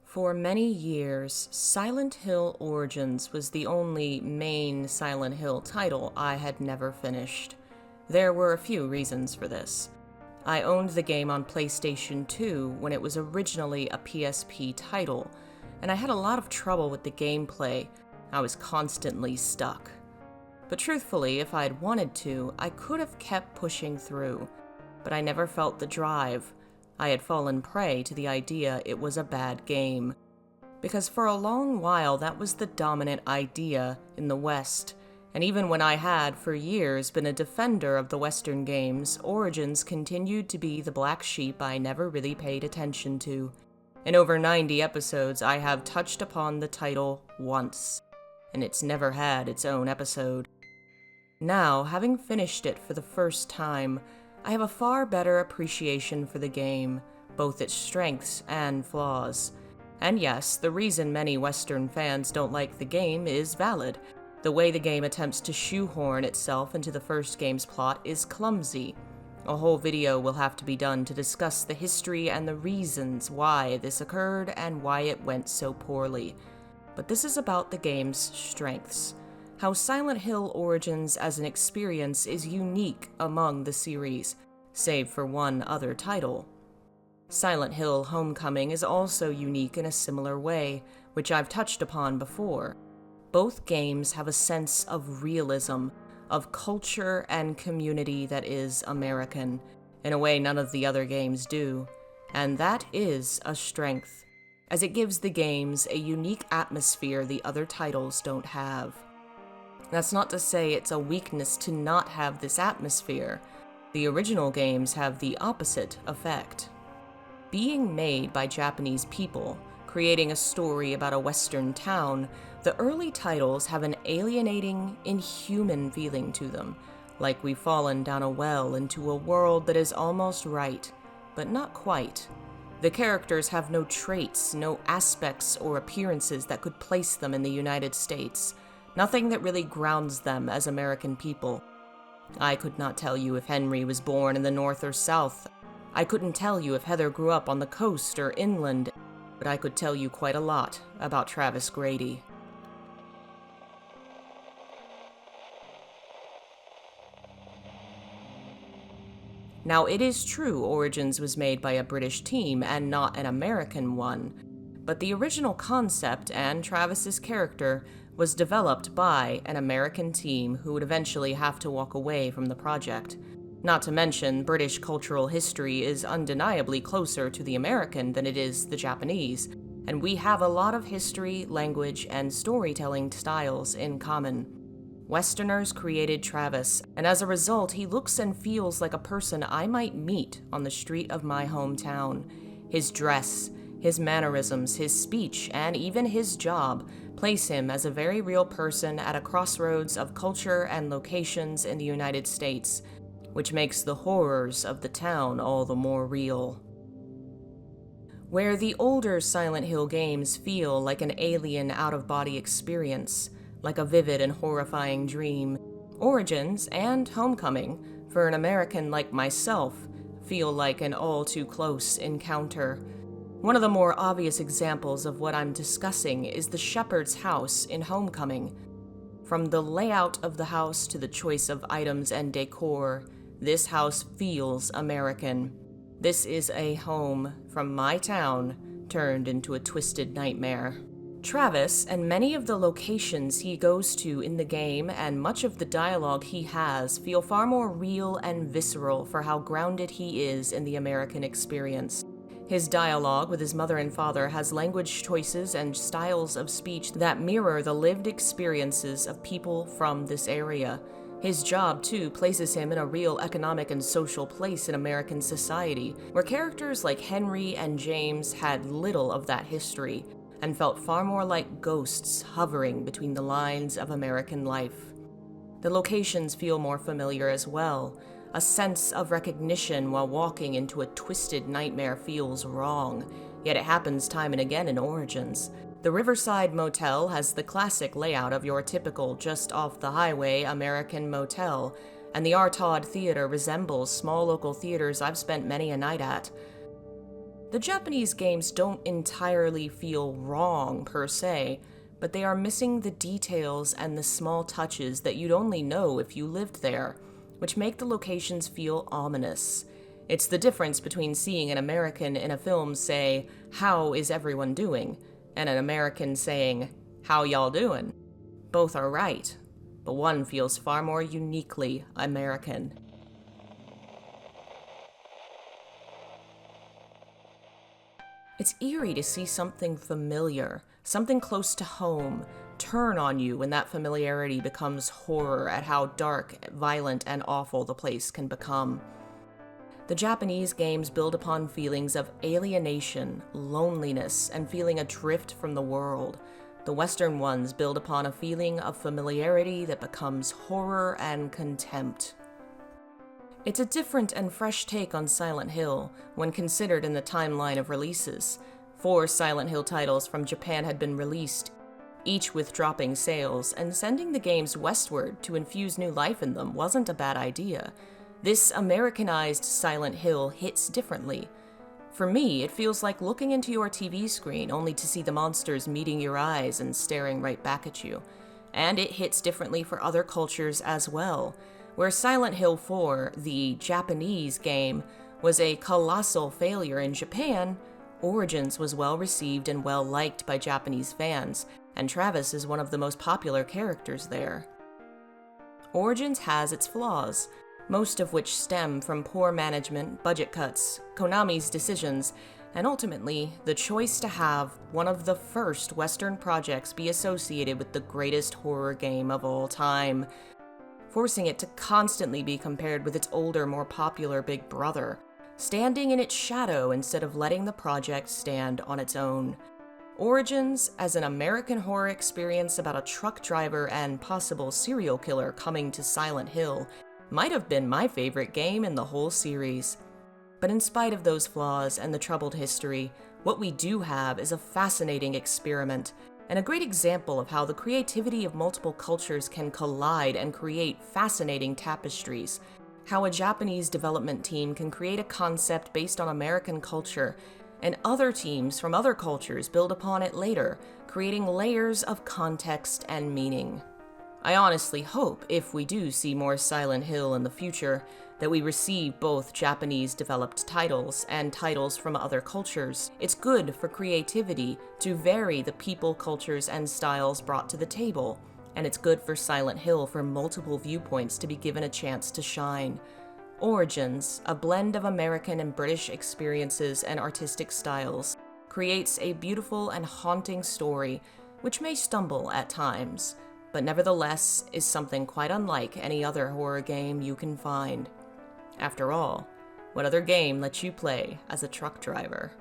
For many years, Silent Hill Origins was the only main Silent Hill title I had never finished. There were a few reasons for this. I owned the game on PlayStation 2 when it was originally a PSP title, and I had a lot of trouble with the gameplay. I was constantly stuck. But truthfully, if I'd wanted to, I could have kept pushing through, but I never felt the drive. I had fallen prey to the idea it was a bad game. Because for a long while that was the dominant idea in the West, and even when I had, for years, been a defender of the Western games, Origins continued to be the black sheep I never really paid attention to. In over 90 episodes, I have touched upon the title once, and it's never had its own episode. Now, having finished it for the first time, I have a far better appreciation for the game, both its strengths and flaws. And yes, the reason many Western fans don't like the game is valid. The way the game attempts to shoehorn itself into the first game's plot is clumsy. A whole video will have to be done to discuss the history and the reasons why this occurred and why it went so poorly. But this is about the game's strengths. How Silent Hill Origins as an experience is unique among the series, save for one other title. Silent Hill Homecoming is also unique in a similar way, which I've touched upon before. Both games have a sense of realism, of culture and community that is American, in a way none of the other games do, and that is a strength, as it gives the games a unique atmosphere the other titles don't have. That's not to say it's a weakness to not have this atmosphere. The original games have the opposite effect. Being made by Japanese people, creating a story about a Western town, the early titles have an alienating, inhuman feeling to them, like we've fallen down a well into a world that is almost right, but not quite. The characters have no traits, no aspects or appearances that could place them in the United States. Nothing that really grounds them as American people. I could not tell you if Henry was born in the North or South. I couldn't tell you if Heather grew up on the coast or inland, but I could tell you quite a lot about Travis Grady. Now, it is true Origins was made by a British team and not an American one, but the original concept and Travis's character was developed by an American team who would eventually have to walk away from the project. Not to mention, British cultural history is undeniably closer to the American than it is the Japanese, and we have a lot of history, language, and storytelling styles in common. Westerners created Travis, and as a result, he looks and feels like a person I might meet on the street of my hometown. His dress, his mannerisms, his speech, and even his job place him as a very real person at a crossroads of culture and locations in the United States, which makes the horrors of the town all the more real. Where the older Silent Hill games feel like an alien out-of-body experience, like a vivid and horrifying dream, Origins and Homecoming, for an American like myself, feel like an all-too-close encounter. One of the more obvious examples of what I'm discussing is the shepherd's house in Homecoming. From the layout of the house to the choice of items and decor, this house feels American. This is a home from my town turned into a twisted nightmare. Travis and many of the locations he goes to in the game and much of the dialogue he has feel far more real and visceral for how grounded he is in the American experience. His dialogue with his mother and father has language choices and styles of speech that mirror the lived experiences of people from this area. His job, too, places him in a real economic and social place in American society, where characters like Henry and James had little of that history, and felt far more like ghosts hovering between the lines of American life. The locations feel more familiar as well. A sense of recognition while walking into a twisted nightmare feels wrong, yet it happens time and again in Origins. The Riverside Motel has the classic layout of your typical just-off-the-highway American motel, and the R. Todd Theater resembles small local theaters I've spent many a night at. The Japanese games don't entirely feel wrong per se, but they are missing the details and the small touches that you'd only know if you lived there, which make the locations feel ominous. It's the difference between seeing an American in a film say, "How is everyone doing?" and an American saying, "How y'all doing?" Both are right, but one feels far more uniquely American. It's eerie to see something familiar, something close to home, turn on you when that familiarity becomes horror at how dark, violent, and awful the place can become. The Japanese games build upon feelings of alienation, loneliness, and feeling adrift from the world. The Western ones build upon a feeling of familiarity that becomes horror and contempt. It's a different and fresh take on Silent Hill when considered in the timeline of releases. 4 Silent Hill titles from Japan had been released, each with dropping sales, and sending the games westward to infuse new life in them wasn't a bad idea. This Americanized Silent Hill hits differently. For me, it feels like looking into your TV screen only to see the monsters meeting your eyes and staring right back at you. And it hits differently for other cultures as well. Where Silent Hill 4, the Japanese game, was a colossal failure in Japan, Origins was well received and well liked by Japanese fans, and Travis is one of the most popular characters there. Origins has its flaws, most of which stem from poor management, budget cuts, Konami's decisions, and ultimately, the choice to have one of the first Western projects be associated with the greatest horror game of all time, forcing it to constantly be compared with its older, more popular big brother, standing in its shadow instead of letting the project stand on its own. Origins, as an American horror experience about a truck driver and possible serial killer coming to Silent Hill, might have been my favorite game in the whole series. But in spite of those flaws and the troubled history, what we do have is a fascinating experiment, and a great example of how the creativity of multiple cultures can collide and create fascinating tapestries. How a Japanese development team can create a concept based on American culture, and other teams from other cultures build upon it later, creating layers of context and meaning. I honestly hope, if we do see more Silent Hill in the future, that we receive both Japanese-developed titles and titles from other cultures. It's good for creativity to vary the people, cultures, and styles brought to the table, and it's good for Silent Hill for multiple viewpoints to be given a chance to shine. Origins, a blend of American and British experiences and artistic styles, creates a beautiful and haunting story, which may stumble at times, but nevertheless is something quite unlike any other horror game you can find. After all, what other game lets you play as a truck driver?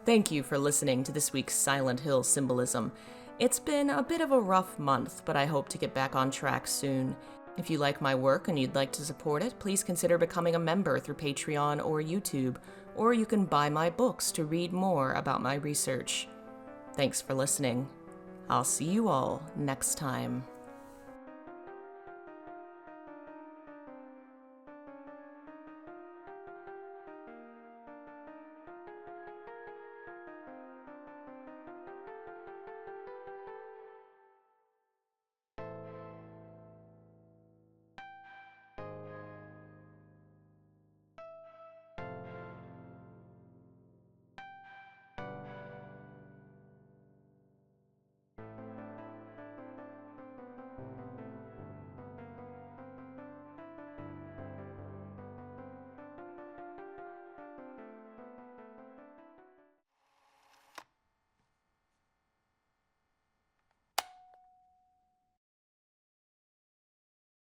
Thank you for listening to this week's Silent Hill Symbolism. It's been a bit of a rough month, but I hope to get back on track soon. If you like my work and you'd like to support it, please consider becoming a member through Patreon or YouTube, or you can buy my books to read more about my research. Thanks for listening. I'll see you all next time.